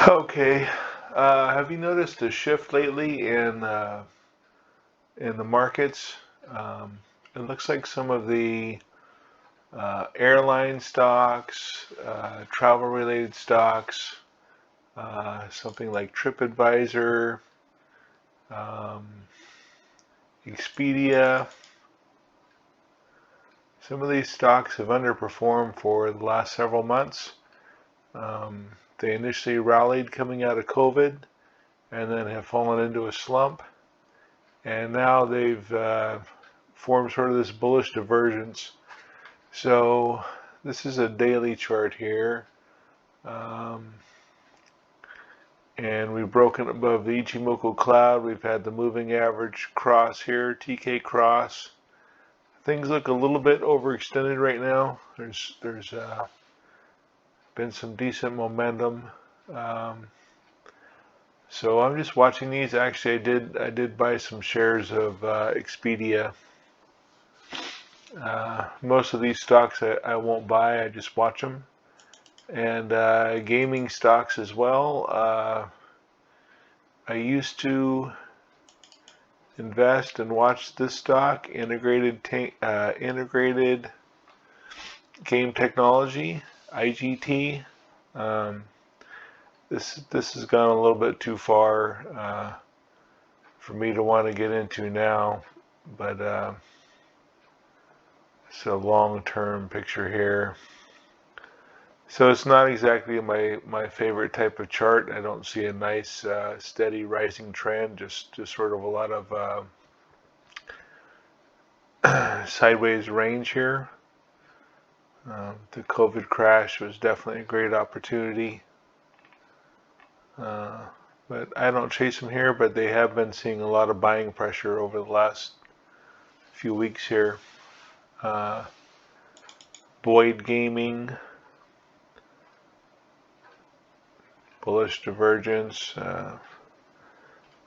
Okay. Have you noticed a shift lately in the markets? Um, it looks like some of the airline stocks, travel-related stocks, something like TripAdvisor, um, Expedia. Some of these stocks have underperformed for the last several months. Um, they initially rallied coming out of COVID and then have fallen into a slump. And now they've formed sort of this bullish divergence. So this is a daily chart here. Um, and we've broken above the Ichimoku cloud. We've had the moving average cross here, TK cross. Things look a little bit overextended right now. There's been some decent momentum. Um, so I'm just watching these. Actually, I did buy some shares of Expedia. Most of these stocks I won't buy. I just watch them. And gaming stocks as well. I used to invest and watch this stock, Integrated Game Technology, IGT. Um, this has gone a little bit too far for me to want to get into now, but it's a long-term picture here. So it's not exactly my favorite type of chart. I don't see a nice steady rising trend, just sort of a lot of sideways range here. The COVID crash was definitely a great opportunity. But I don't chase them here, but they have been seeing a lot of buying pressure over the last few weeks here. Boyd Gaming, bullish divergence,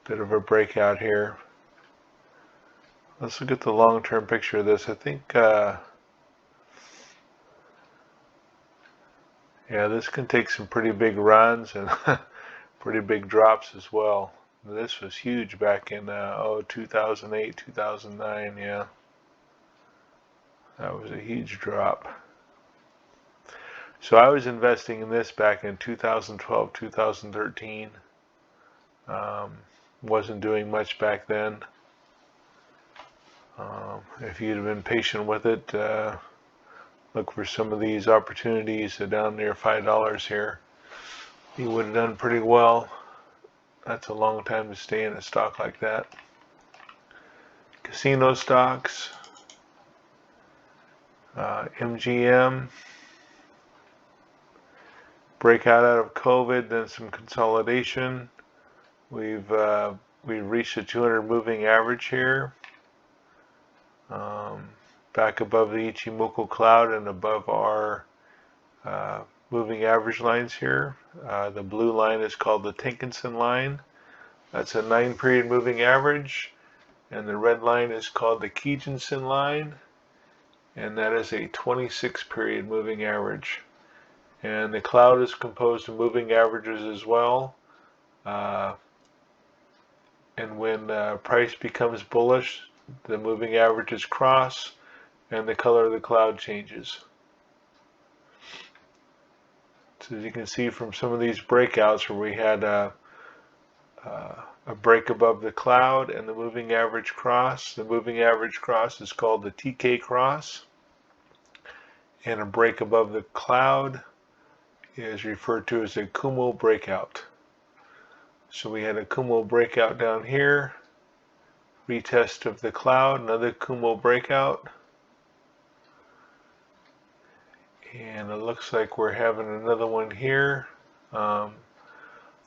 bit of a breakout here. Let's look at the long-term picture of this. I think, yeah, this can take some pretty big runs and pretty big drops as well. This was huge back in 2008, 2009. Yeah, that was a huge drop. So I was investing in this back in 2012, 2013. Wasn't doing much back then. If you'd have been patient with it, look for some of these opportunities down near $5 here. You would have done pretty well. That's a long time to stay in a stock like that. Casino stocks, MGM, breakout out of COVID, then some consolidation. We've reached a 200 moving average here, back above the Ichimoku cloud and above our moving average lines here. The blue line is called the Tenkan-sen line. That's a 9-period moving average. And the red line is called the Kijun-sen line. And that is a 26-period moving average. And the cloud is composed of moving averages as well. And when price becomes bullish, the moving averages cross and the color of the cloud changes. So as you can see from some of these breakouts where we had a break above the cloud and the moving average cross. The moving average cross is called the TK cross. And a break above the cloud is referred to as a Kumo breakout. So we had a Kumo breakout down here, retest of the cloud, another Kumo breakout. And it looks like we're having another one here. A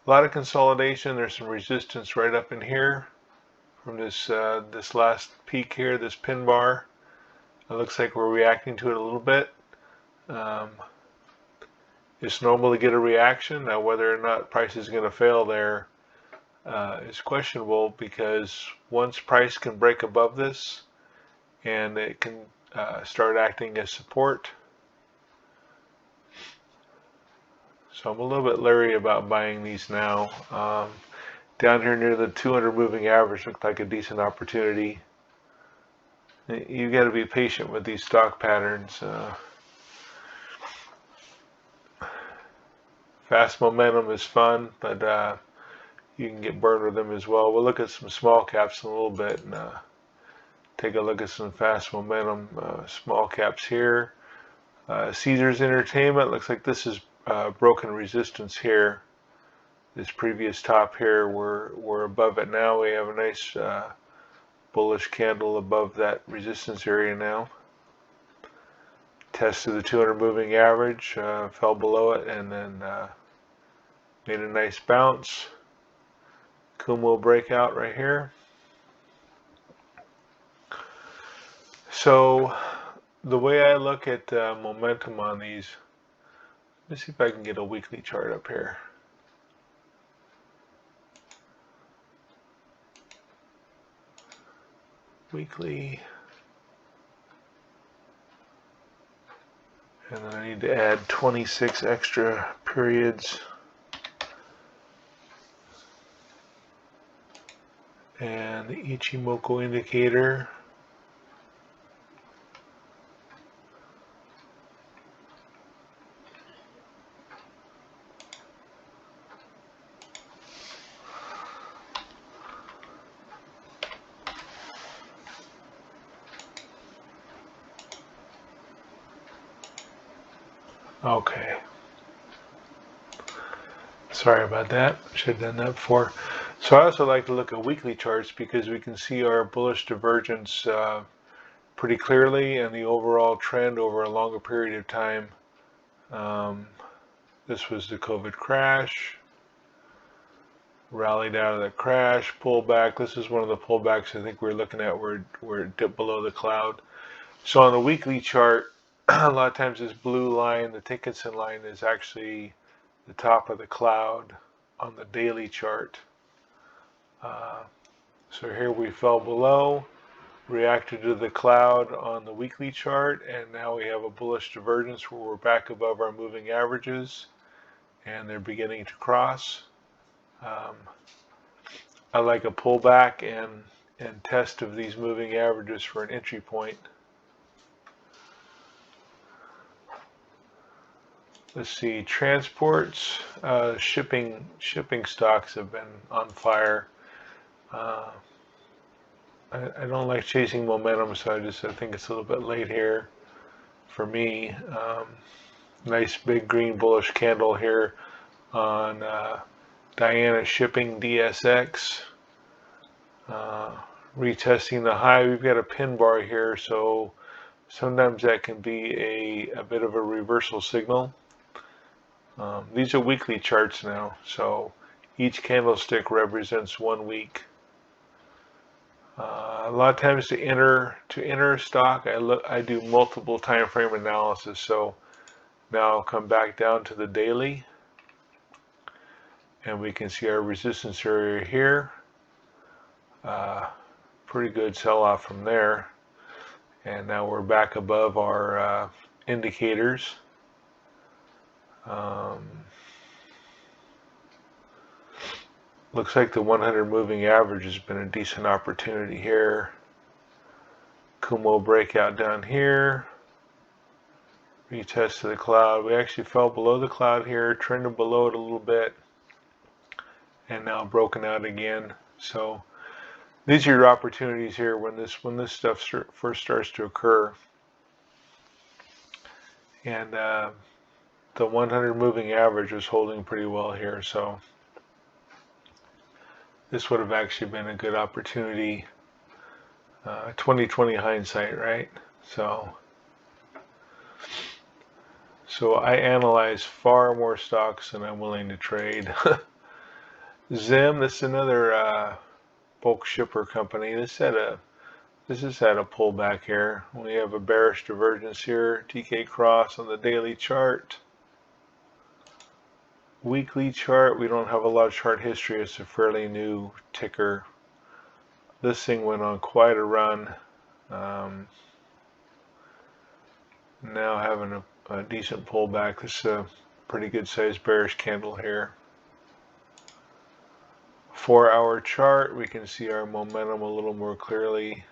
lot of consolidation. There's some resistance right up in here from this last peak here, this pin bar. It looks like we're reacting to it a little bit. It's normal to get a reaction. Now, whether or not price is going to fail there is questionable, because once price can break above this and it can start acting as support. So I'm a little bit leery about buying these now. Down here near the 200 moving average looked like a decent opportunity. You got to be patient with these stock patterns. Fast momentum is fun, but you can get burned with them as well. We'll look at some small caps in a little bit and take a look at some fast momentum small caps here. Caesars Entertainment, looks like this is broken resistance here. This previous top here, we're above it now. We have a nice bullish candle above that resistance area now. Tested the 200 moving average, fell below it, and then made a nice bounce. Kumo breakout right here. So the way I look at momentum on these, let me see if I can get a weekly chart up here. Weekly. And then I need to add 26 extra periods. And the Ichimoku indicator. Okay. Sorry about that. Should have done that before. So I also like to look at weekly charts because we can see our bullish divergence pretty clearly and the overall trend over a longer period of time. This was the COVID crash. Rallied out of the crash, pullback. This is one of the pullbacks I think we're looking at where it dipped below the cloud. So on the weekly chart, a lot of times this blue line, the Tinkinson line, is actually the top of the cloud on the daily chart. So here we fell below, reacted to the cloud on the weekly chart, and now we have a bullish divergence where we're back above our moving averages and they're beginning to cross. I like a pullback and test of these moving averages for an entry point. Let's see, transports, shipping stocks have been on fire. I don't like chasing momentum, so I think it's a little bit late here for me. Nice big green bullish candle here on Diana Shipping DSX. Retesting the high. We've got a pin bar here, so sometimes that can be a bit of a reversal signal. These are weekly charts now, so each candlestick represents 1 week. A lot of times to enter a stock, I do multiple time frame analysis. So now I'll come back down to the daily, and we can see our resistance area here. Pretty good sell-off from there, and now we're back above our indicators. Looks like the 100 moving average has been a decent opportunity here. Kumo breakout down here. Retest to the cloud. We actually fell below the cloud here, trended below it a little bit, and now broken out again. So these are your opportunities here when this stuff first starts to occur. And the 100 moving average was holding pretty well here, so this would have actually been a good opportunity. 2020 hindsight, right? So I analyze far more stocks than I'm willing to trade. Zim, this is another bulk shipper company. This has had a pullback here. We have a bearish divergence here. TK cross on the daily chart. Weekly chart, we don't have a lot of chart history. It's a fairly new ticker. This thing went on quite a run. Now having a decent pullback. This pretty good sized bearish candle here. 4-hour chart, we can see our momentum a little more clearly.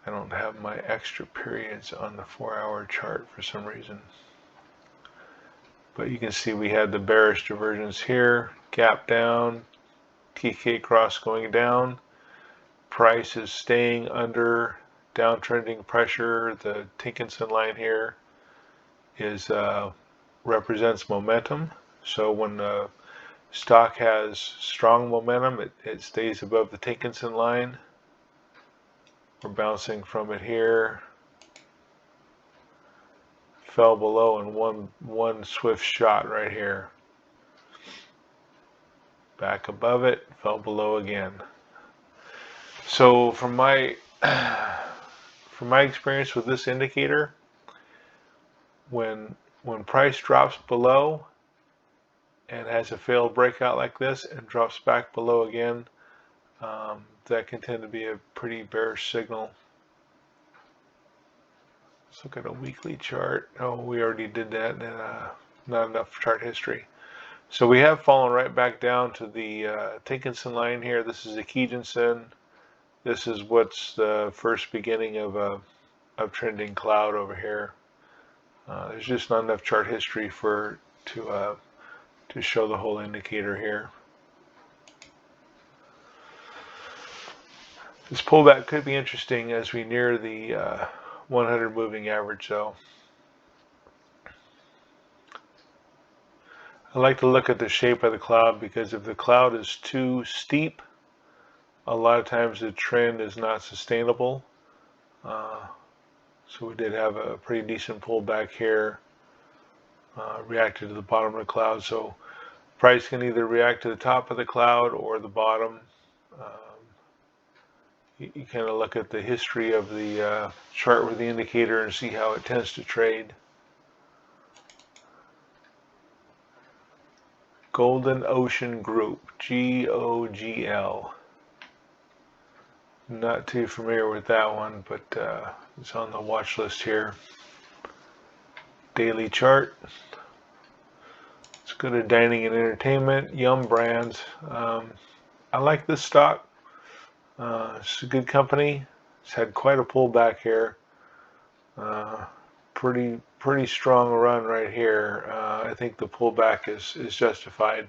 I don't have my extra periods on the 4-hour chart for some reason. But you can see we had the bearish divergence here, gap down, TK cross going down. Price is staying under downtrending pressure. The Tinkinson line here is represents momentum. So when the stock has strong momentum, it stays above the Tinkinson line. We're bouncing from it here. Fell below in one swift shot right here. Back above it, fell below again. So from my experience with this indicator, when price drops below and has a failed breakout like this and drops back below again, that can tend to be a pretty bearish signal. Let's look at a weekly chart. Oh, we already did that, and not enough chart history. So we have fallen right back down to the Tinkinson line here. This is the Kijun-sen. This is what's the first beginning of a uptrending cloud over here. There's just not enough chart history to show the whole indicator here. This pullback could be interesting as we near the 100 moving average though. I like to look at the shape of the cloud, because if the cloud is too steep, a lot of times the trend is not sustainable. So we did have a pretty decent pullback here, reacted to the bottom of the cloud. So price can either react to the top of the cloud or the bottom. You kind of look at the history of the chart with the indicator and see how it tends to trade. Golden Ocean Group, GOGL. Not too familiar with that one, but it's on the watch list here. Daily chart. Let's go to dining and entertainment. Yum Brands. I like this stock. It's a good company. It's had quite a pullback here. Pretty strong run right here. I think the pullback is justified.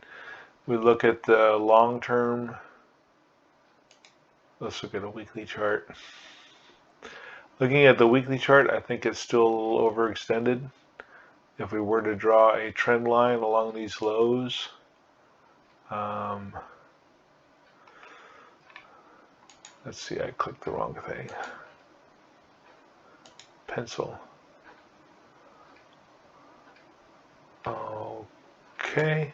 We look at the long term. Let's look at a weekly chart. Looking at the weekly chart, I think it's still a little overextended. If we were to draw a trend line along these lows, let's see, I clicked the wrong thing. Pencil. Okay.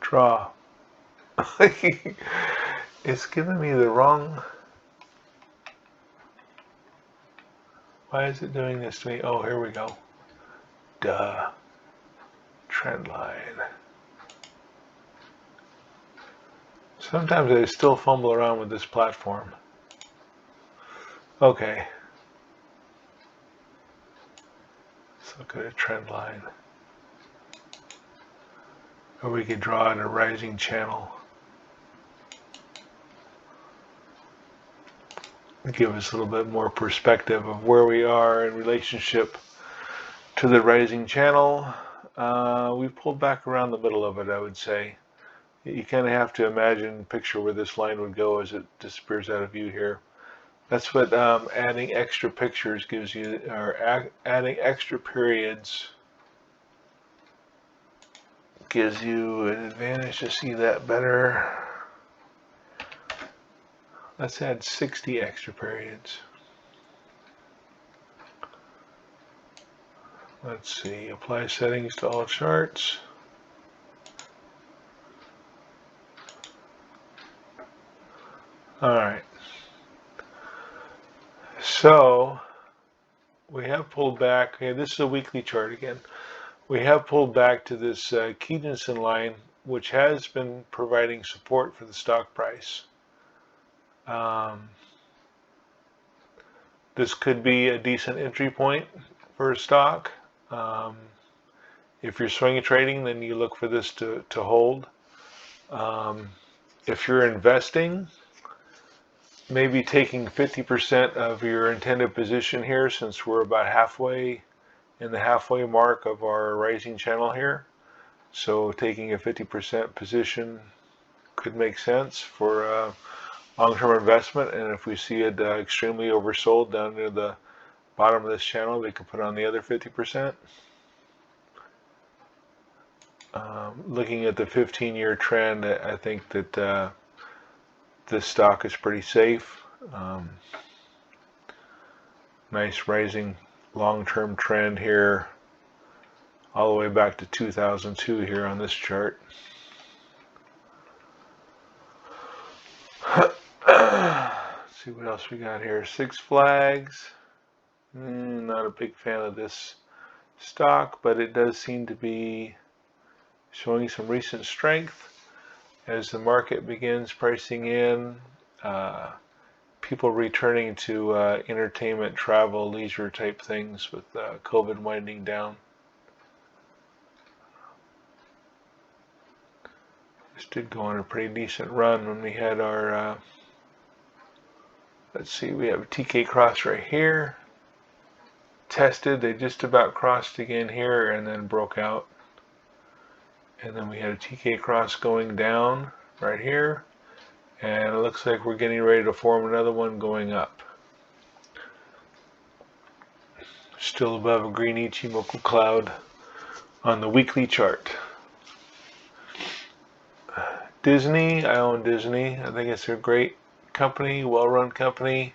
Draw. It's giving me the wrong. Why is it doing this to me? Oh, here we go. Duh. Trend line. Sometimes I still fumble around with this platform. Okay. Let's look at a trend line. Or we could draw in a rising channel. Give us a little bit more perspective of where we are in relationship to the rising channel. We've pulled back around the middle of it, I would say. You kind of have to imagine, picture where this line would go as it disappears out of view here. That's what adding extra pictures gives you, or adding extra periods gives you an advantage to see that better. Let's add 60 extra periods. Let's see, apply settings to all charts. All right. So we have pulled back. Okay, this is a weekly chart again. We have pulled back to this Kijun-sen line, which has been providing support for the stock price. This could be a decent entry point for a stock. If you're swing trading, then you look for this to hold. If you're investing, maybe taking 50% of your intended position here, since we're about halfway in the halfway mark of our rising channel here. So taking a 50% position could make sense for long-term investment. And if we see it extremely oversold down near the bottom of this channel, we could put on the other 50%. Looking at the 15-year trend, I think that this stock is pretty safe. Nice rising long-term trend here, all the way back to 2002 here on this chart. Let's see what else we got here. Six Flags. Not a big fan of this stock, but it does seem to be showing some recent strength as the market begins pricing in people returning to entertainment, travel, leisure type things with COVID winding down. This did go on a pretty decent run when we had our, let's see, we have TK cross right here. Tested, they just about crossed again here and then broke out. And then we had a TK cross going down right here. And it looks like we're getting ready to form another one going up. Still above a green Ichimoku cloud on the weekly chart. Disney, I own Disney. I think it's a great company, well-run company.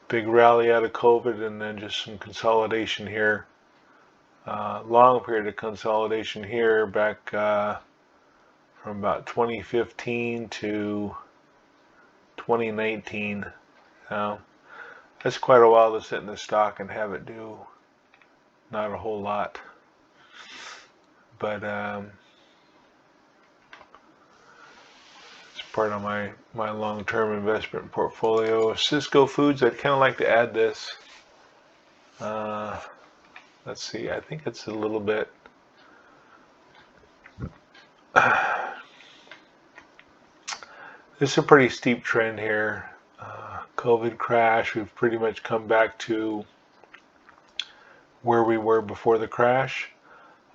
Big rally out of COVID and then just some consolidation here. Long period of consolidation here back from about 2015 to 2019. That's quite a while to sit in the stock and have it do not a whole lot. But it's part of my long-term investment portfolio. Cisco Foods, I'd kind of like to add this. Let's see, I think it's a little bit this is a pretty steep trend here. COVID crash, we've pretty much come back to where we were before the crash.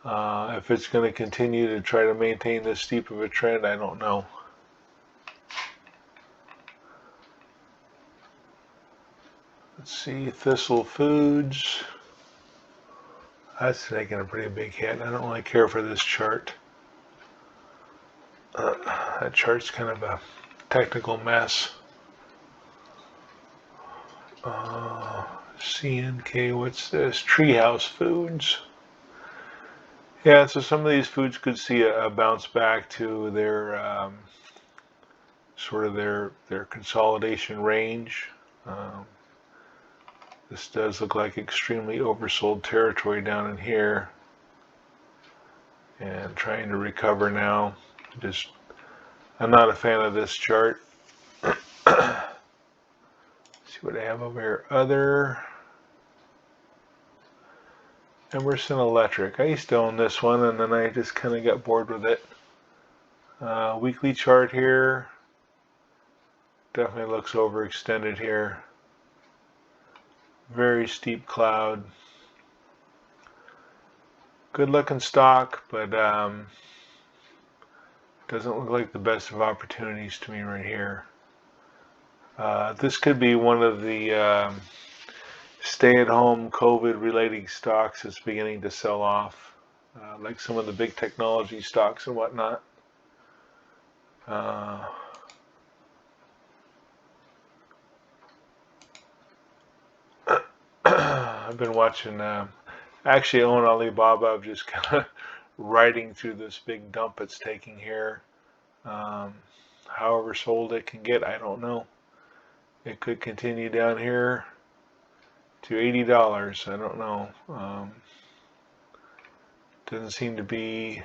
If it's going to continue to try to maintain this steep of a trend, I don't know. Let's see, Thistle Foods. That's taking a pretty big hit. I don't really care for this chart. That chart's kind of a technical mess. CNK, what's this? Treehouse Foods. Yeah, so some of these foods could see a bounce back to their sort of their consolidation range. This does look like extremely oversold territory down in here, and trying to recover now. I'm not a fan of this chart. See what I have over here. Other. Emerson Electric. I used to own this one and then I just kind of got bored with it. Weekly chart here. Definitely looks overextended here. Very steep cloud. Good looking stock, but doesn't look like the best of opportunities to me right here. This could be one of the stay-at-home COVID-related stocks that's beginning to sell off, like some of the big technology stocks and whatnot. I've been watching, actually own Alibaba. I'm just kind of riding through this big dump it's taking here. However sold it can get, I don't know. It could continue down here to $80. I don't know. Doesn't seem to be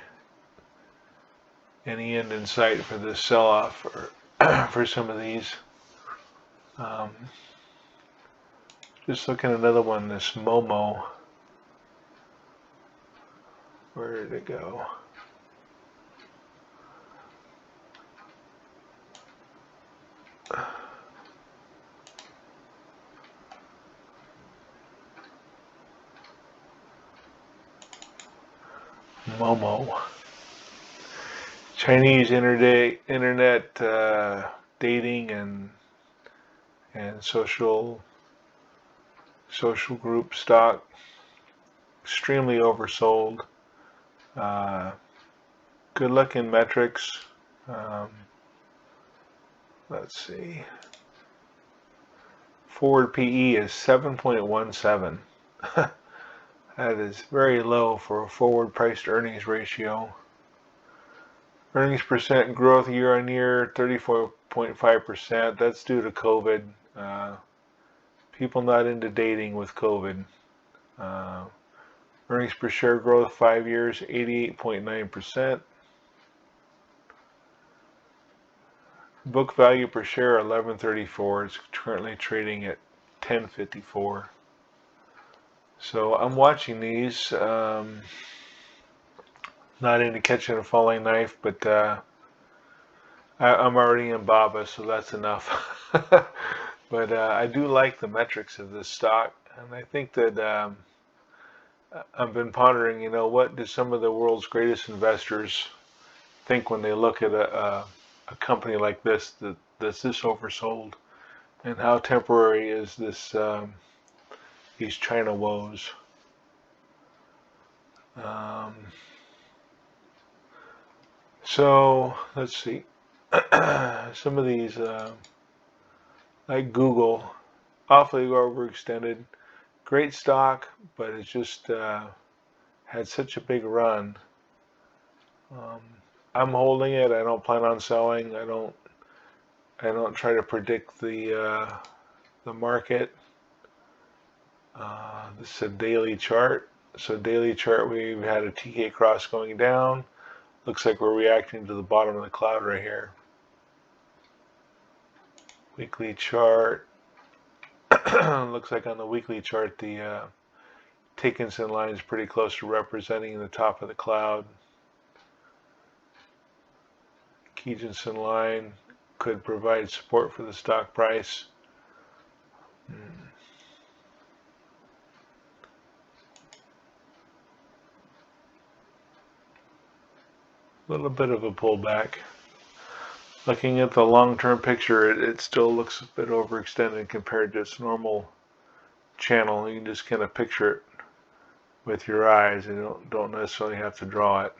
any end in sight for this sell-off for some of these. Just looking at another one, this Momo. Where did it go? Momo. Chinese internet dating and social group stock, extremely oversold. Good looking metrics. Let's see. Forward PE is 7.17. That is very low for a forward price to earnings ratio. Earnings percent growth year on year, 34.5%. That's due to COVID. People not into dating with COVID. Earnings per share growth 5 years, 88.9%. Book value per share 11.34. It's currently trading at 10.54. So I'm watching these. Not into catching a falling knife, but I'm already in BABA, so that's enough. But I do like the metrics of this stock, and I think that I've been pondering, what do some of the world's greatest investors think when they look at a company like this that's this oversold, and how temporary is this these China woes? So let's see. Some of these, like Google, awfully overextended. Great stock, but it's just had such a big run. I'm holding it. I don't plan on selling. I don't try to predict the market. This is a daily chart. So daily chart, we've had a TK cross going down. Looks like we're reacting to the bottom of the cloud right here. Weekly chart. Looks like on the weekly chart, the Dickinson line is pretty close to representing the top of the cloud. Kijun-sen line could provide support for the stock price. A little bit of a pullback. Looking at the long-term picture, it still looks a bit overextended compared to its normal channel. You can just kind of picture it with your eyes, and you don't necessarily have to draw it.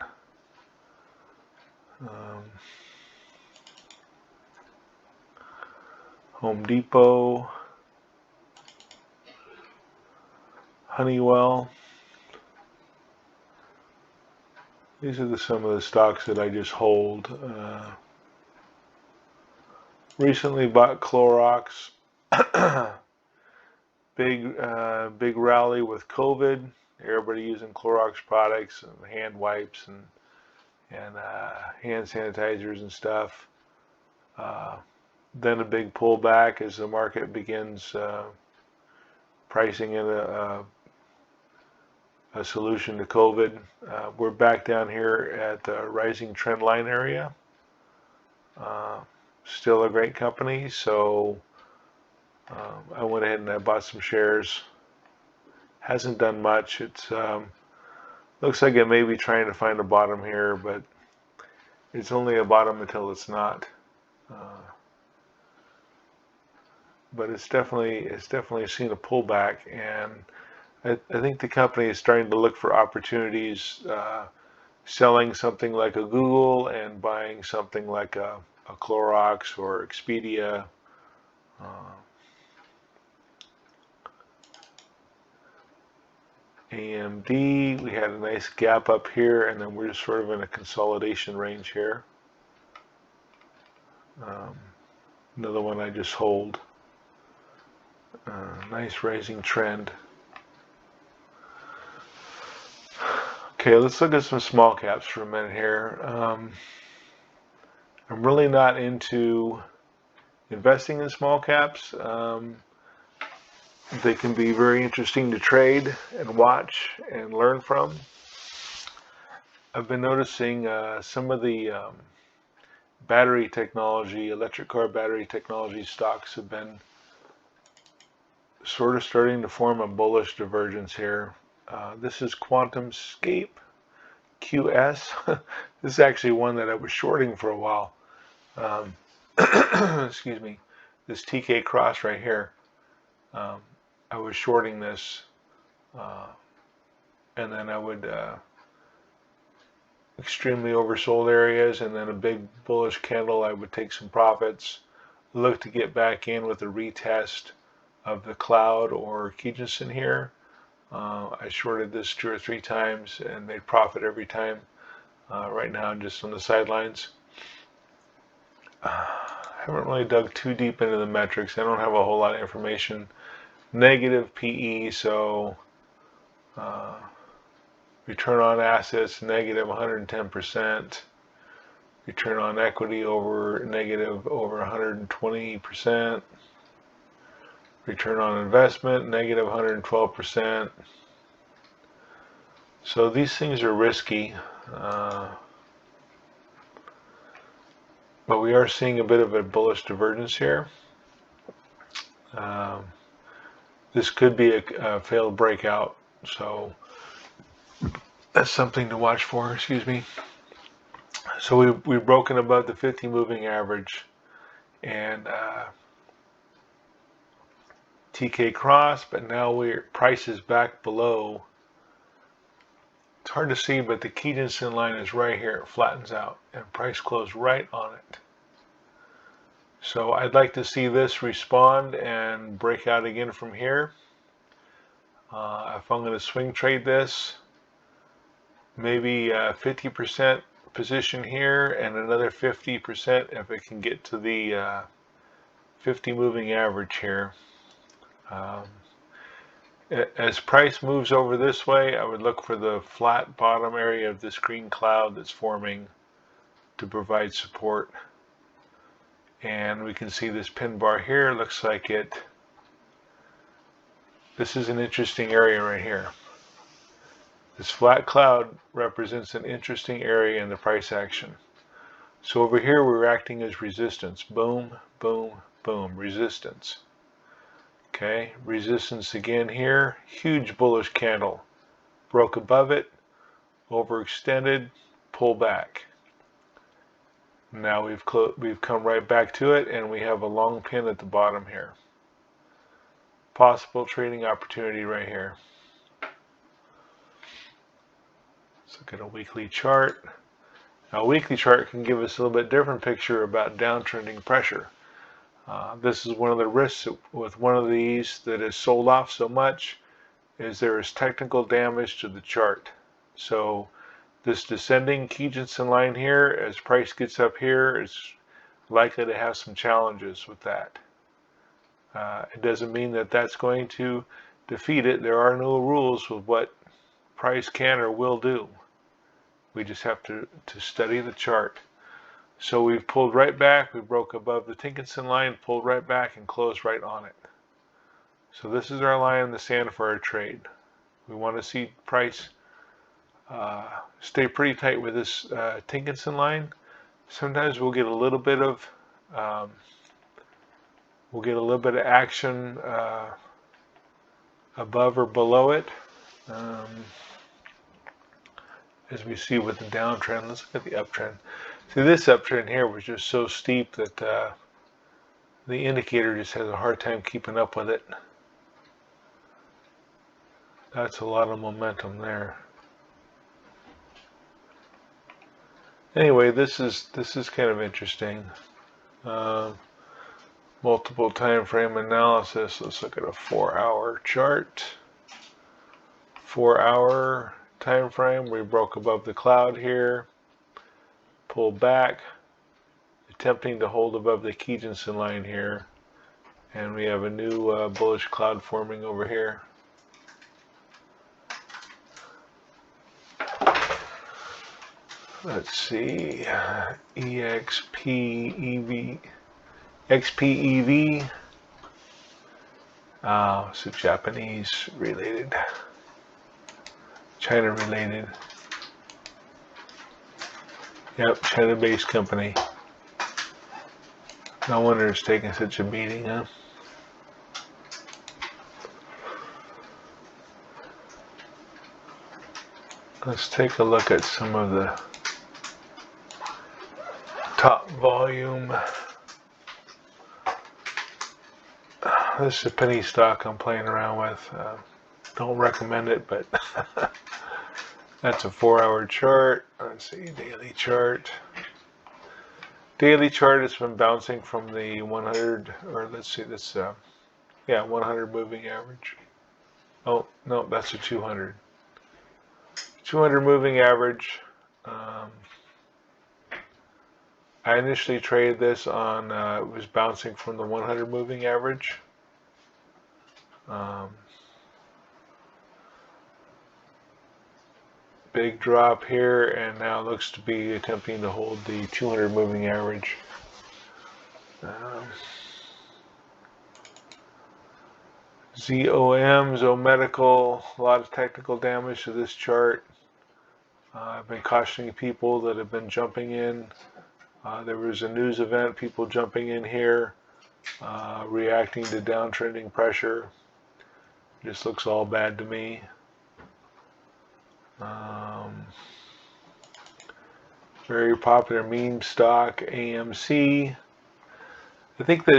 Home Depot, Honeywell. These are some of the stocks that I just hold. Recently bought Clorox. Big rally with COVID. Everybody using Clorox products and hand wipes and hand sanitizers and stuff. Then a big pullback as the market begins pricing in a solution to COVID. We're back down here at the rising trend line area. Still a great company, so I went ahead and I bought some shares. Hasn't done much. It's looks like it may be trying to find a bottom here, but it's only a bottom until it's not. But it's definitely seen a pullback, and I think the company is starting to look for opportunities, selling something like a Google and buying something like a Clorox or Expedia. AMD, we had a nice gap up here, and then we're just sort of in a consolidation range here. Another one I just hold. Nice rising trend. Okay, let's look at some small caps for a minute here. I'm really not into investing in small caps. They can be very interesting to trade and watch and learn from. I've been noticing some of the battery technology, electric car battery technology stocks have been sort of starting to form a bullish divergence here. This is QuantumScape, QS. This is actually one that I was shorting for a while. Excuse me. This TK Cross right here. I was shorting this, and then I would extremely oversold areas, and then a big bullish candle, I would take some profits, look to get back in with a retest of the cloud or Kijinson here. I shorted this 2 or 3 times and made profit every time. Right now I'm just on the sidelines. I haven't really dug too deep into the metrics. I don't have a whole lot of information. Negative PE, so return on assets negative 110%. Return on equity negative over 120%. Return on investment negative 112%. So these things are risky, but we are seeing a bit of a bullish divergence here. This could be a failed breakout, so that's something to watch for. Excuse me. So we've broken above the 50 moving average, and TK cross, but now price is back below. It's hard to see, but the Kijinson line is right here. It flattens out, and price closed right on it. So I'd like to see this respond and break out again from here. If I'm going to swing trade this, maybe 50% position here and another 50% if it can get to the 50 moving average here. As price moves over this way, I would look for the flat bottom area of this green cloud that's forming to provide support. And we can see this pin bar here. Looks like this is an interesting area right here. This flat cloud represents an interesting area in the price action. So over here we're acting as resistance. Boom, boom, boom, resistance. Okay, resistance again here, huge bullish candle. Broke above it, overextended, pull back. Now we've come right back to it, and we have a long pin at the bottom here. Possible trading opportunity right here. Let's look at a weekly chart. Now a weekly chart can give us a little bit different picture about downtrending pressure. This is one of the risks with one of these that is sold off so much, is there is technical damage to the chart. So this descending Kijinson line here, as price gets up here, is likely to have some challenges with that. It doesn't mean that that's going to defeat it. There are no rules with what price can or will do. We just have to study the chart. So we've pulled right back, we broke above the Tinkinson line, pulled right back and closed right on it. So this is our line in the sand for our trade. We want to see price stay pretty tight with this Tinkinson line. Sometimes we'll get a little bit of action above or below it. As we see with the downtrend, let's look at the uptrend. See, this uptrend here was just so steep that the indicator just has a hard time keeping up with it. That's a lot of momentum there. Anyway, this is kind of interesting. Multiple time frame analysis. Let's look at a 4-hour chart. 4-hour time frame. We broke above the cloud here. Pull back, attempting to hold above the Kijinson line here, and we have a new bullish cloud forming over here. Let's see, EXP, EV, XPEV. It's a Japanese related, China related. Yep, China-based company. No wonder it's taking such a beating, huh? Let's take a look at some of the top volume. This is a penny stock I'm playing around with. Don't recommend it, but that's a 4-hour chart. Let's see, daily chart. Daily chart has been bouncing from the 100, or let's see, this, 100 moving average. Oh, no, that's a 200. 200 moving average. I initially traded this on, it was bouncing from the 100 moving average. Big drop here, and now looks to be attempting to hold the 200 moving average. ZOM, Zomedical, a lot of technical damage to this chart. I've been cautioning people that have been jumping in. There was a news event, people jumping in here, reacting to downtrending pressure. Just looks all bad to me. Very popular meme stock, AMC. I think that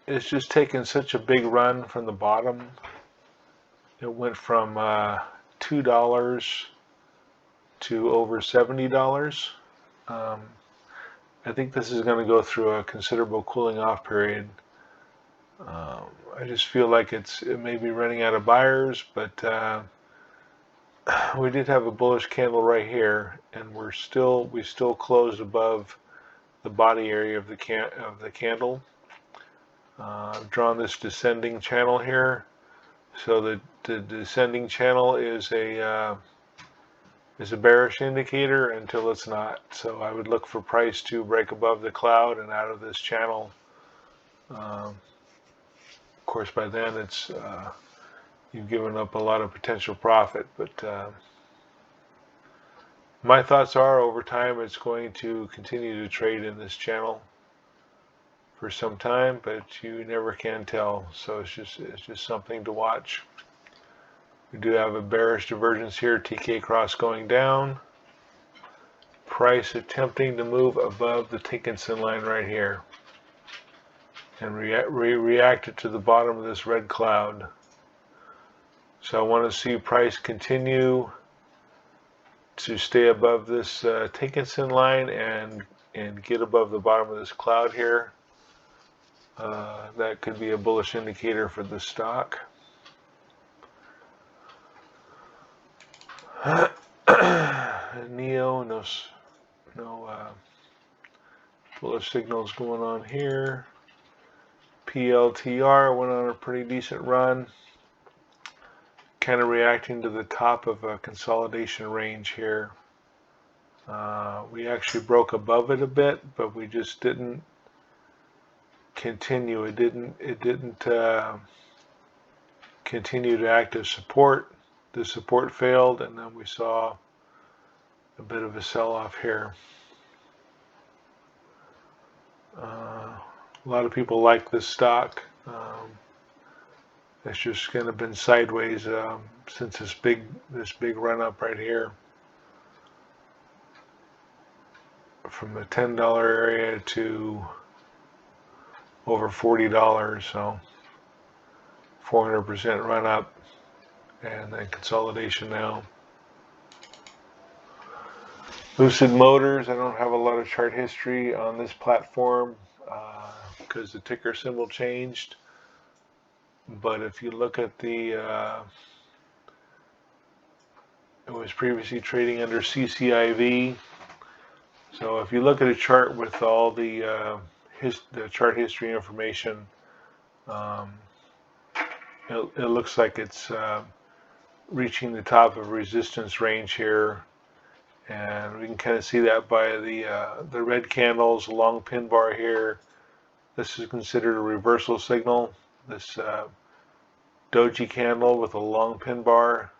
it's just taken such a big run from the bottom. It went from $2 to over $70. I think this is going to go through a considerable cooling off period. I just feel like it may be running out of buyers, but we did have a bullish candle right here, and we still closed above the body area of the candle. I've drawn this descending channel here, so the descending channel is a bearish indicator until it's not. So I would look for price to break above the cloud and out of this channel. Of course, by then it's you've given up a lot of potential profit, but my thoughts are over time it's going to continue to trade in this channel for some time, but you never can tell. So it's just something to watch. We do have a bearish divergence here, TK cross going down. Price attempting to move above the Tinkinson line right here and reacted to the bottom of this red cloud. So I want to see price continue to stay above this Tinkinson line and get above the bottom of this cloud here. That could be a bullish indicator for the stock. NEO, no bullish signals going on here. PLTR went on a pretty decent run, kind of reacting to the top of a consolidation range here. We actually broke above it a bit, but we just didn't continue. It didn't continue to act as support. The support failed, and then we saw a bit of a sell-off here. A lot of people like this stock. It's just kind of been sideways since this big run up right here, from the $10 area to over $40. So 400% run up, and then consolidation now. Lucid Motors, I don't have a lot of chart history on this platform because the ticker symbol changed. But if you look at the, it was previously trading under CCIV. So if you look at a chart with all the chart history information, it looks like it's reaching the top of resistance range here. And we can kind of see that by the red candles, long pin bar here, This is considered a reversal signal. This doji candle with a long pin bar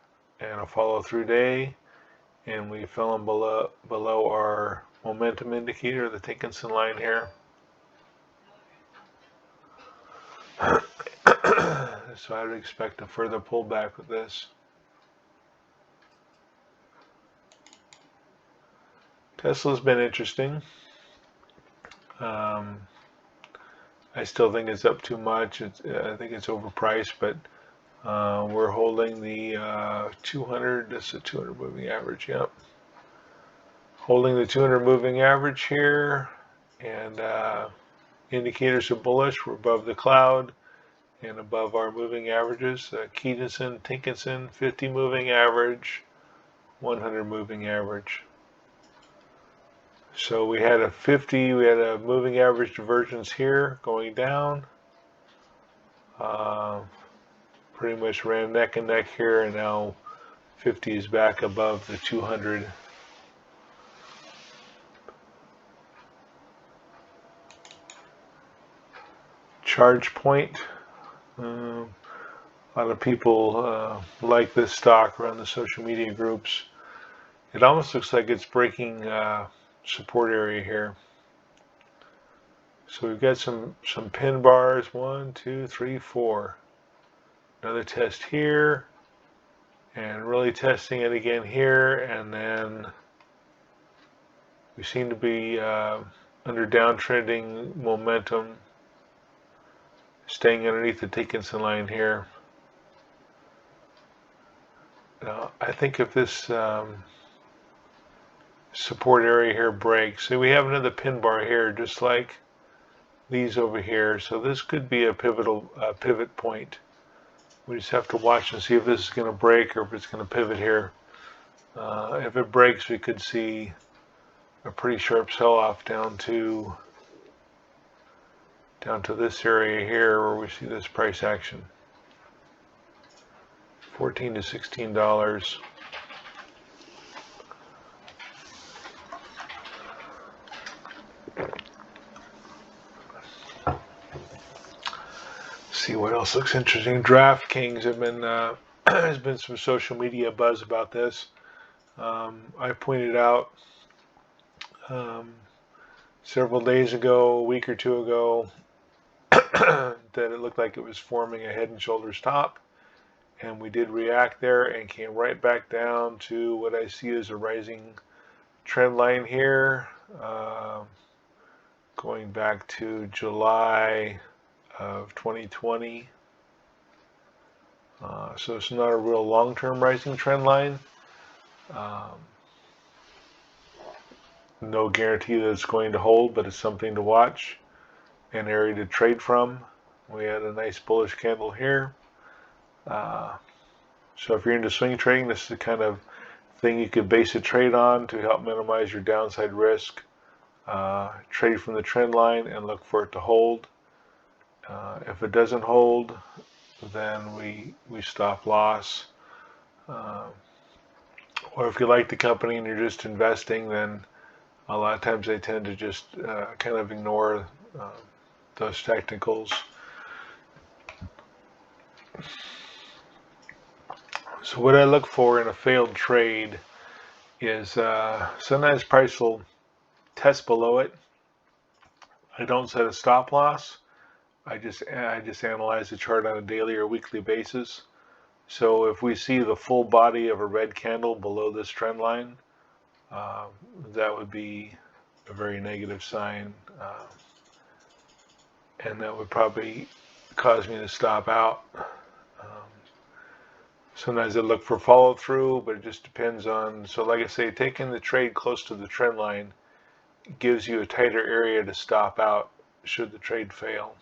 and a follow through day, and we fell in below our momentum indicator, the Tinkinson line here. So I would expect a further pullback with this. Tesla's been interesting. I still think it's up too much. I think it's overpriced, but we're holding the 200. This is a 200 moving average. Yep. Holding the 200 moving average here, and indicators are bullish. We're above the cloud and above our moving averages. Keatinson, Tinkinson, 50 moving average, 100 moving average. So we had a moving average divergence here going down. Pretty much ran neck and neck here, and now 50 is back above the 200. Charge point. A lot of people like this stock around the social media groups. It almost looks like it's breaking support area here. So we've got some pin bars. 1, 2, 3, 4. Another test here, and really testing it again here, and then we seem to be under downtrending momentum, staying underneath the Tinkinson line here. Now, I think if this support area here breaks, so we have another pin bar here, just like these over here. So this could be a pivot point. We just have to watch and see if this is going to break or if it's going to pivot here. If it breaks, we could see a pretty sharp sell-off down to this area here where we see this price action. $14 to $16. See what else looks interesting. DraftKings have been has been some social media buzz about this. I pointed out several days ago, a week or two ago, that it looked like it was forming a head and shoulders top, and we did react there and came right back down to what I see as a rising trend line here, going back to July of 2020. So it's not a real long-term rising trend line. No guarantee that it's going to hold, but it's something to watch, an area to trade from. We had a nice bullish candle here. So if you're into swing trading, this is the kind of thing you could base a trade on to help minimize your downside risk. Trade from the trend line and look for it to hold. If it doesn't hold, then we stop loss. Or if you like the company and you're just investing, then a lot of times they tend to just kind of ignore those technicals. So what I look for in a failed trade is sometimes price will test below it. I don't set a stop loss. I just analyze the chart on a daily or weekly basis. So if we see the full body of a red candle below this trend line, that would be a very negative sign, and that would probably cause me to stop out. Sometimes I look for follow through, but it just depends on, so like I say, taking the trade close to the trend line gives you a tighter area to stop out should the trade fail.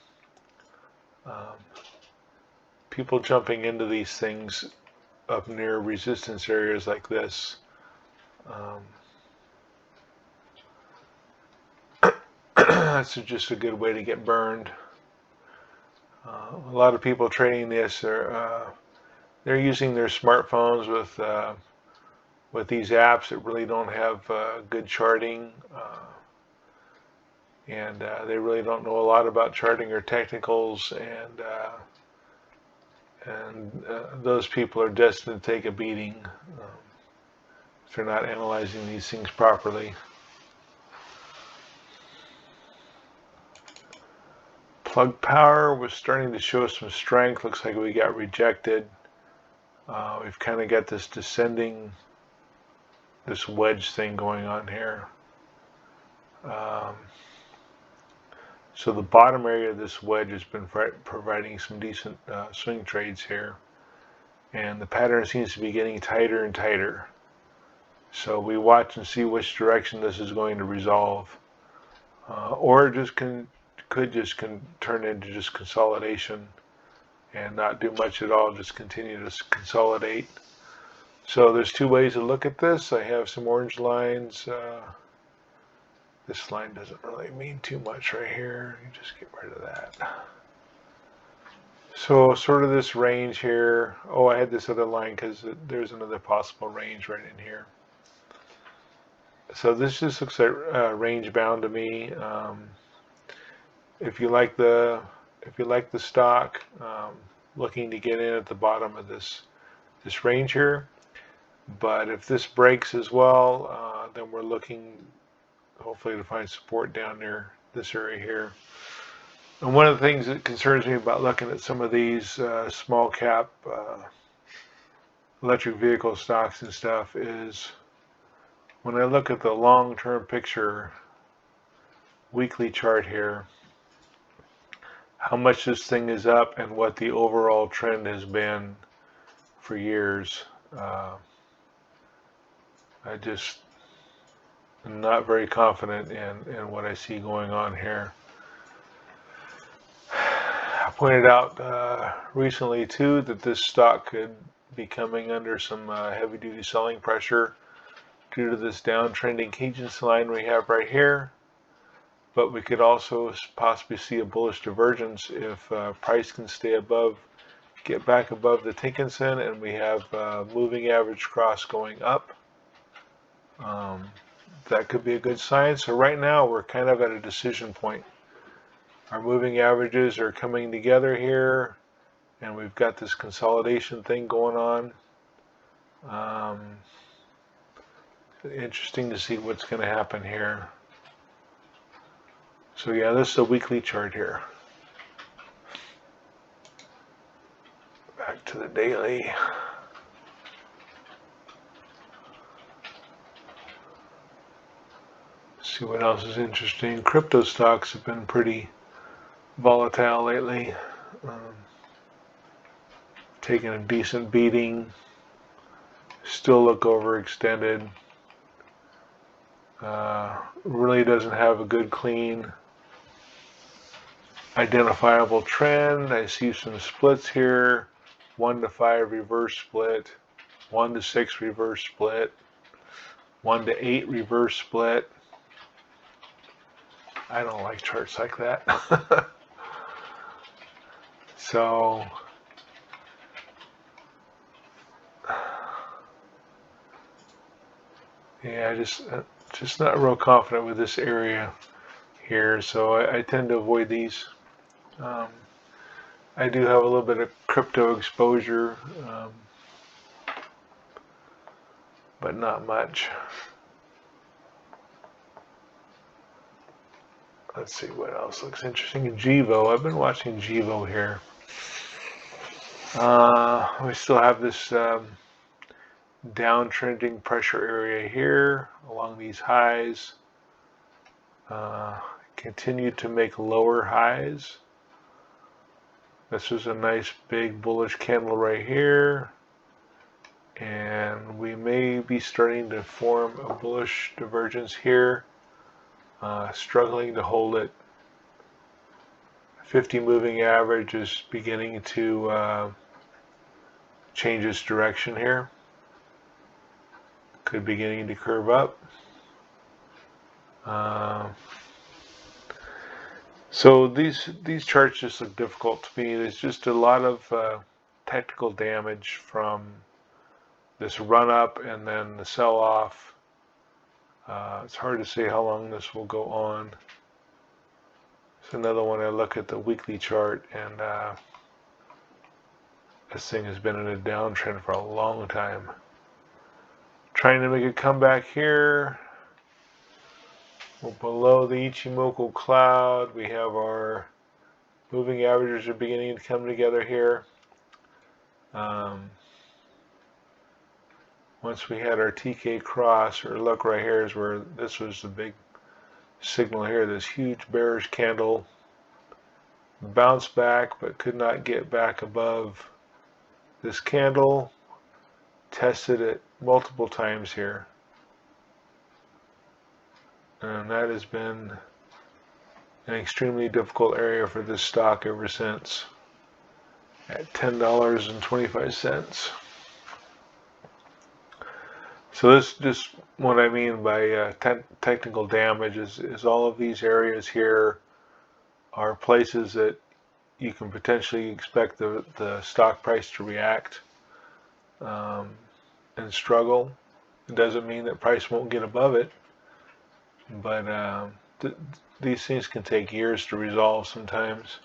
People jumping into these things up near resistance areas like this, that's just a good way to get burned. A lot of people trading this are they're using their smartphones with these apps that really don't have good charting. and they really don't know a lot about charting or technicals, and those people are destined to take a beating if they're not analyzing these things properly. Plug power was starting to show some strength. Looks like we got rejected. We've kind of got this descending, this wedge thing going on here. So the bottom area of this wedge has been providing some decent swing trades here. And the pattern seems to be getting tighter and tighter. So we watch and see which direction this is going to resolve. Or it just could just turn into just consolidation and not do much at all, just continue to consolidate. So there's two ways to look at this. I have some orange lines. This line doesn't really mean too much right here. You just get rid of that. So sort of this range here. Oh, I had this other line because there's another possible range right in here. So this just looks like range bound to me. If you like the stock, looking to get in at the bottom of this range here. But if this breaks as well, then we're looking hopefully to find support down near this area here. And one of the things that concerns me about looking at some of these small cap electric vehicle stocks and stuff is when I look at the long-term picture weekly chart here, how much this thing is up and what the overall trend has been for years. I just am not very confident in what I see going on here. I pointed out recently too that this stock could be coming under some heavy-duty selling pressure due to this downtrending Kijun line we have right here. But we could also possibly see a bullish divergence if price can stay above, get back above the Tinkinson, and we have moving average cross going up. That could be a good sign. So right now we're kind of at a decision point. Our moving averages are coming together here, and we've got this consolidation thing going on. Interesting to see what's going to happen here. So yeah, this is a weekly chart here. Back to the daily. See what else is interesting. Crypto stocks have been pretty volatile lately. Taking a decent beating. Still look overextended. Really doesn't have a good clean identifiable trend. I see some splits here. 1 to 5 reverse split. 1 to 6 reverse split. 1 to 8 reverse split. I don't like charts like that. So yeah, just not real confident with this area here, so I tend to avoid these. I do have a little bit of crypto exposure, but not much. Let's see what else looks interesting. Gevo, I've been watching Gevo here. We still have this downtrending pressure area here along these highs. Continue to make lower highs. This is a nice big bullish candle right here, and we may be starting to form a bullish divergence here, struggling to hold it. 50 moving average is beginning to change its direction here. Could beginning to curve up. So these charts just look difficult to me. There's just a lot of technical damage from this run up and then the sell off. It's hard to say how long this will go on. It's another one I look at the weekly chart, and this thing has been in a downtrend for a long time. Trying to make a comeback here. We're below the Ichimoku cloud. We have our moving averages are beginning to come together here. Once we had our TK cross, or look right here is where this was the big signal here, this huge bearish candle bounced back but could not get back above this candle, tested it multiple times here, and that has been an extremely difficult area for this stock ever since, at $10.25. So this just what I mean by technical damage is all of these areas here are places that you can potentially expect the stock price to react and struggle. It doesn't mean that price won't get above it, but these things can take years to resolve sometimes.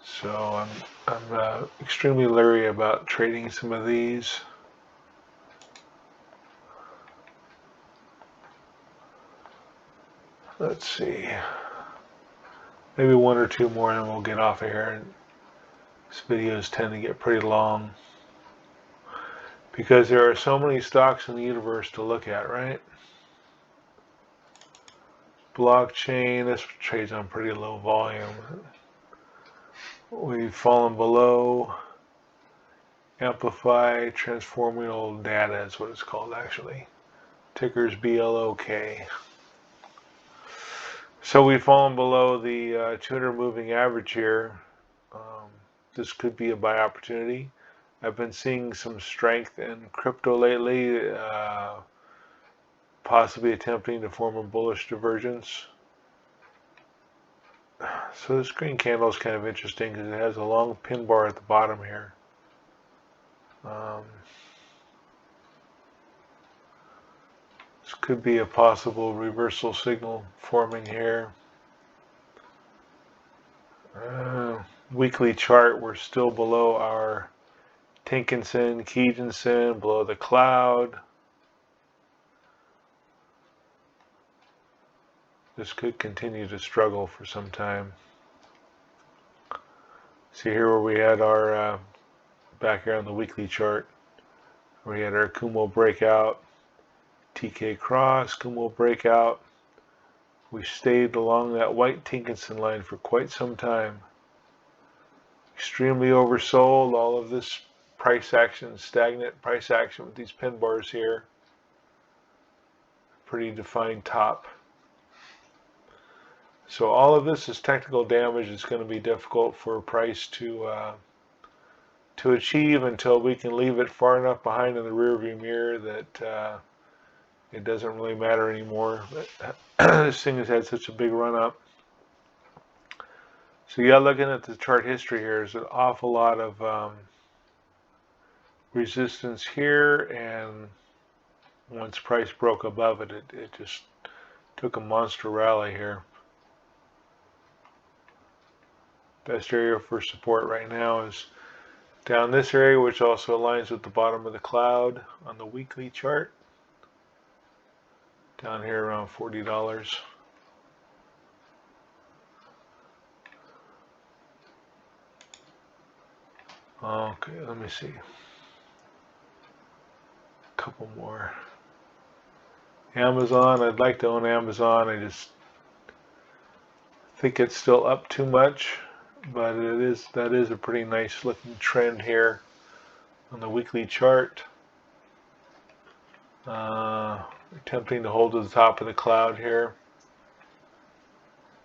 So I'm extremely leery about trading some of these. Let's see, maybe one or two more and then we'll get off of here. These videos tend to get pretty long because there are so many stocks in the universe to look at, right? Blockchain, this trades on pretty low volume. We've fallen below. Amplify Transformational Data is what it's called actually. Ticker's BLOK. So we've fallen below the 200 moving average here. This could be a buy opportunity. I've been seeing some strength in crypto lately, possibly attempting to form a bullish divergence. So this green candle is kind of interesting because it has a long pin bar at the bottom here. This could be a possible reversal signal forming here. Weekly chart, we're still below our Tenkan-sen, Kijun-sen, below the cloud. This could continue to struggle for some time. See here where we had our, back here on the weekly chart, we had our Kumo breakout, TK cross, Kumo breakout. We stayed along that white Tenkan-sen line for quite some time. Extremely oversold, all of this price action, stagnant price action with these pin bars here. Pretty defined top. So all of this is technical damage. It's going to be difficult for price to achieve until we can leave it far enough behind in the rearview mirror that it doesn't really matter anymore. This thing has had such a big run up. So yeah, looking at the chart history here, there's an awful lot of resistance here, and once price broke above it, it just took a monster rally here. Best area for support right now is down this area, which also aligns with the bottom of the cloud on the weekly chart. Down here around $40. Okay, let me see. A couple more. Amazon, I'd like to own Amazon. I just think it's still up too much, but that is a pretty nice looking trend here on the weekly chart. Attempting to hold to the top of the cloud here.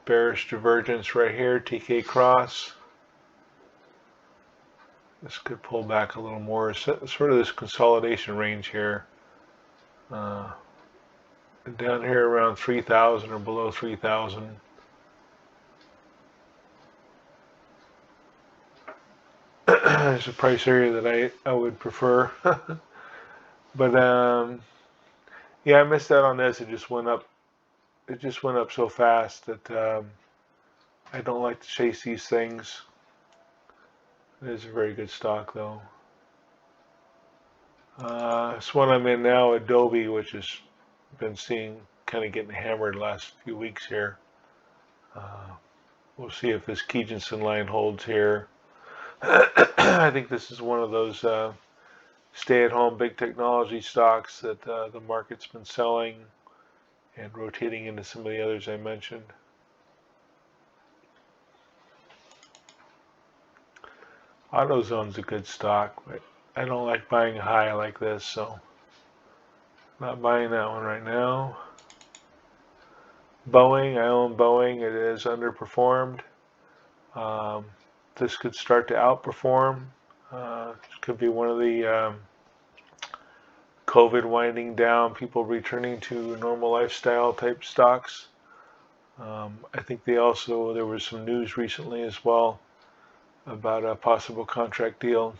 Bearish divergence right here, TK cross. This could pull back a little more. Sort of this consolidation range here. Down here around 3,000 or below 3,000. It's a price area that I would prefer. But Yeah, I missed out on this. It just went up. It just went up so fast that I don't like to chase these things. It is a very good stock though. This one I'm in now, Adobe, which has been seeing kind of getting hammered the last few weeks here. We'll see if this Kijinson line holds here. I think this is one of those stay-at-home big technology stocks that the market's been selling and rotating into some of the others I mentioned. AutoZone's a good stock, but I don't like buying high like this, so not buying that one right now. Boeing, I own Boeing. It is underperformed. This could start to outperform. Could be one of the COVID winding down, people returning to normal lifestyle type stocks. I think there was some news recently as well about a possible contract deal.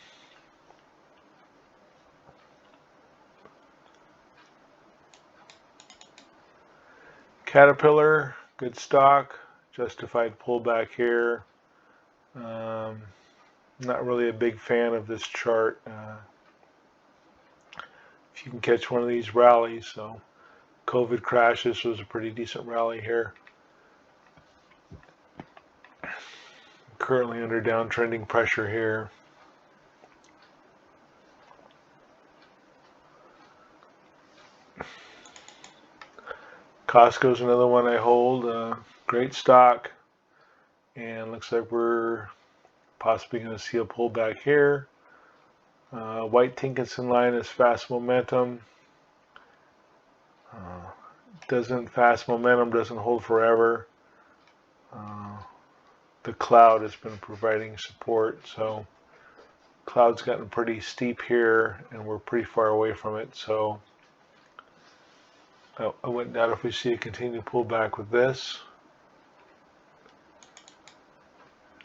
Caterpillar, good stock, justified pullback here. Not really a big fan of this chart. If you can catch one of these rallies, so COVID crash, this was a pretty decent rally here. Currently under downtrending pressure here. Costco's another one I hold. Great stock, and looks like we're possibly going to see a pullback here. White Tinkinson line is fast momentum. Fast momentum doesn't hold forever. The cloud has been providing support, so cloud's gotten pretty steep here, and we're pretty far away from it. So I wouldn't doubt if we see a continued pullback with this.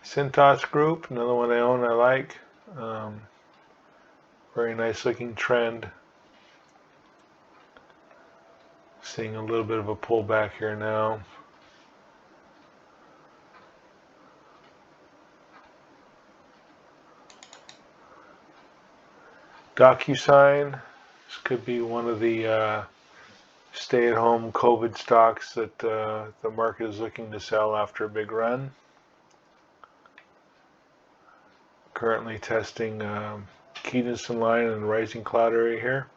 Cintas Group, another one I own, I like. Very nice looking trend. Seeing a little bit of a pullback here now. DocuSign, this could be one of the stay-at-home COVID stocks that the market is looking to sell after a big run. Currently testing Kijinson line and the rising cloud area here.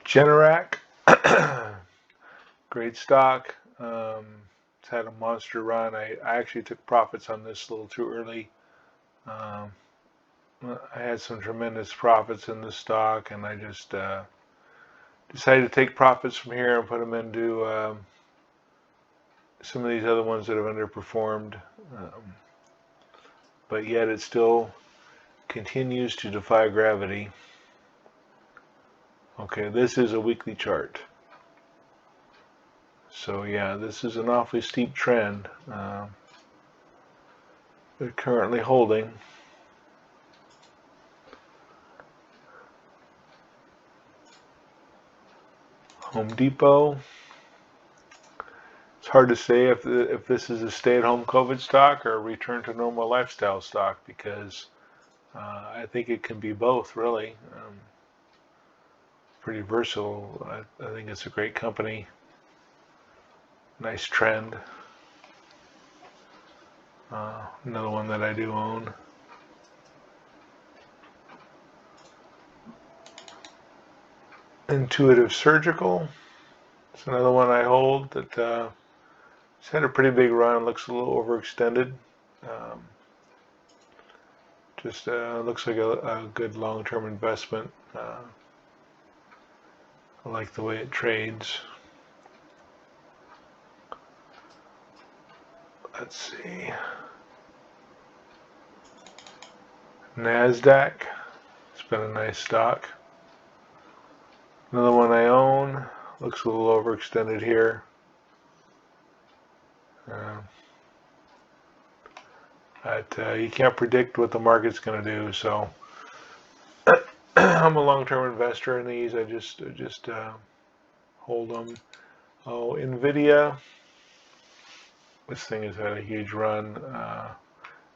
Generac, great stock. It's had a monster run. I actually took profits on this a little too early. I had some tremendous profits in this stock, and I just decided to take profits from here and put them into some of these other ones that have underperformed. But yet it still continues to defy gravity. Okay, this is a weekly chart. So yeah, this is an awfully steep trend. They're currently holding. Home Depot. It's hard to say if this is a stay-at-home COVID stock or a return to normal lifestyle stock, because I think it can be both, really. Pretty versatile. I think it's a great company. Nice trend. Another one that I do own. Intuitive Surgical. It's another one I hold that it's had a pretty big run. Looks a little overextended. Just looks like a good long-term investment. I like the way it trades. Let's see. NASDAQ. It's been a nice stock. Another one I own. Looks a little overextended here. But you can't predict what the market's going to do. So I'm a long-term investor in these. I just hold them. Oh, Nvidia. This thing has had a huge run.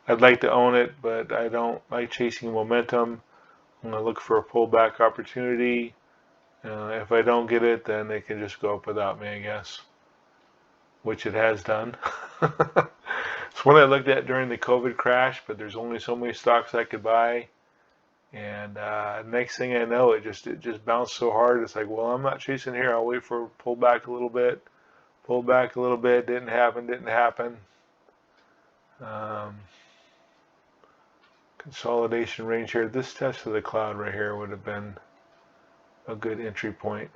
I'd like to own it, but I don't like chasing momentum. I'm going to look for a pullback opportunity. If I don't get it, then it can just go up without me, I guess, which it has done. It's one I looked at during the COVID crash, but there's only so many stocks I could buy. And next thing I know, it just bounced so hard. It's like, well, I'm not chasing here. I'll wait for pull back a little bit. Pull back a little bit. Didn't happen. Consolidation range here. This test of the cloud right here would have been a good entry point.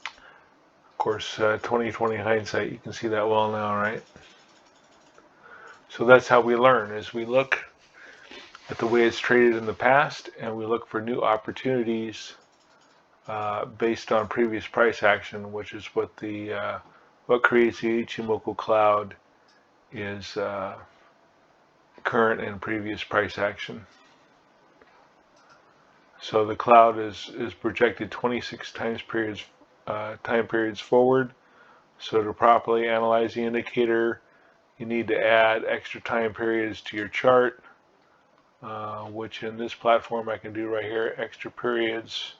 Of course, 2020 hindsight, you can see that well now, right? So that's how we learn, is we look at the way it's traded in the past, and we look for new opportunities based on previous price action, which is what creates the Ichimoku cloud is current and previous price action. So the cloud is projected 26 time periods forward. So to properly analyze the indicator, you need to add extra time periods to your chart, which in this platform I can do right here, extra periods.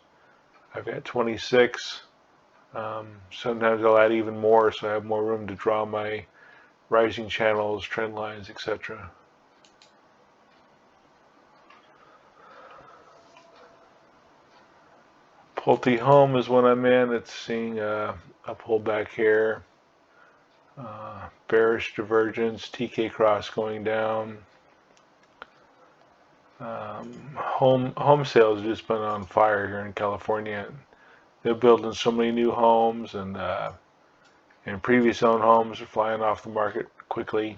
I've got 26. Sometimes I'll add even more, so I have more room to draw my rising channels, trend lines, etc. Pulte Home is one I'm in. It's seeing a pullback here. Bearish divergence, TK cross going down. Home sales have just been on fire here in California. They're building so many new homes, and previous owned homes are flying off the market quickly.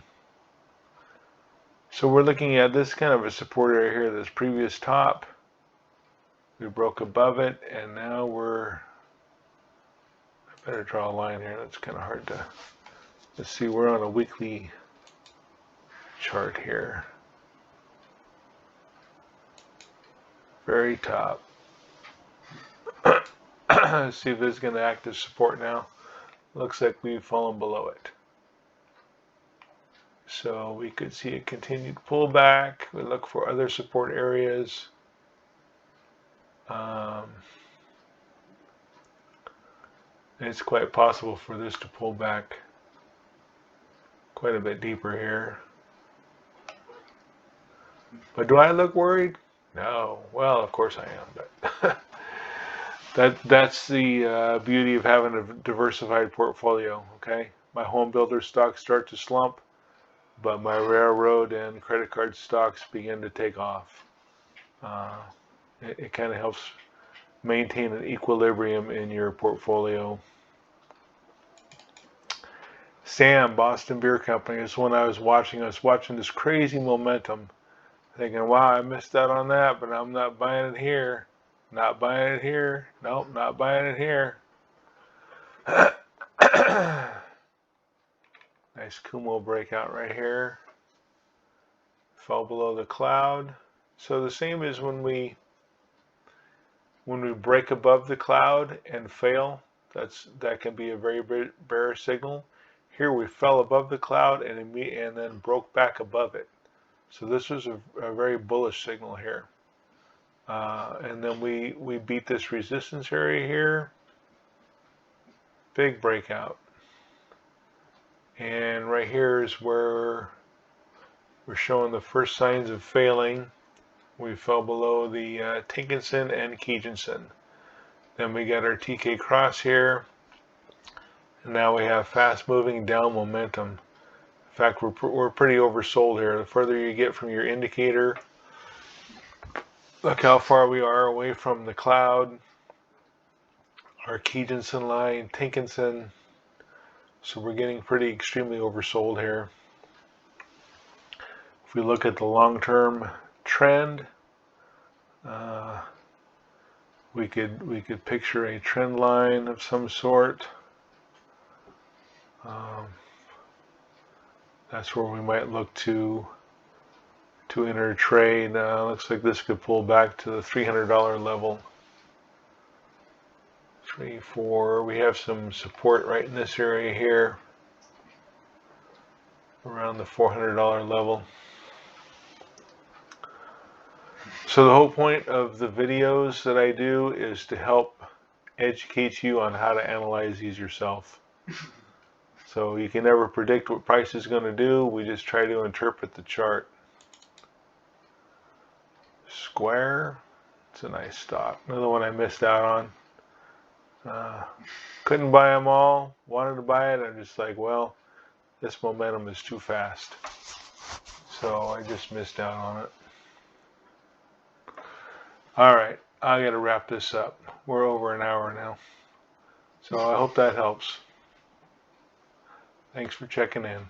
So we're looking at this kind of a support area here, this previous top. We broke above it, and now I better draw a line here. That's kind of hard to, let's see, we're on a weekly chart here. Very top. Let's see if this is going to act as support now. Looks like we've fallen below it. So we could see a continued pullback. We look for other support areas. It's quite possible for this to pull back quite a bit deeper here. But do I look worried? No. Well, of course I am, but that's the beauty of having a diversified portfolio, okay? My home builder stocks start to slump, but my railroad and credit card stocks begin to take off. It kind of helps maintain an equilibrium in your portfolio. Sam, Boston Beer Company, is one I was watching. I was watching this crazy momentum, thinking, wow, I missed out on that, but I'm not buying it here. Not buying it here. Nope, not buying it here. Nice Kumo breakout right here. Fell below the cloud. So the same as when we break above the cloud and fail, that can be a very bearish signal. Here we fell above the cloud and then broke back above it. So this was a very bullish signal here. And then we beat this resistance area here. Big breakout. And right here is where we're showing the first signs of failing. We fell below the Tenkan-sen and Kijun-sen. Then we got our TK cross here. And now we have fast moving down momentum. In fact, we're pretty oversold here. The further you get from your indicator, look how far we are away from the cloud, our Kijun-sen line, Tenkan-sen. So we're getting pretty extremely oversold here. If we look at the long-term trend, we could picture a trend line of some sort. That's where we might look to to enter a trade. Looks like this could pull back to the $300 level. 3, 4. We have some support right in this area here, around the $400 level. So the whole point of the videos that I do is to help educate you on how to analyze these yourself. So you can never predict what price is going to do. We just try to interpret the chart. Square, it's a nice stop. Another one I missed out on. Couldn't buy them all. Wanted to buy it. I'm just like, well, this momentum is too fast. So I just missed out on it. All right, I got to wrap this up. We're over an hour now. So I hope that helps. Thanks for checking in.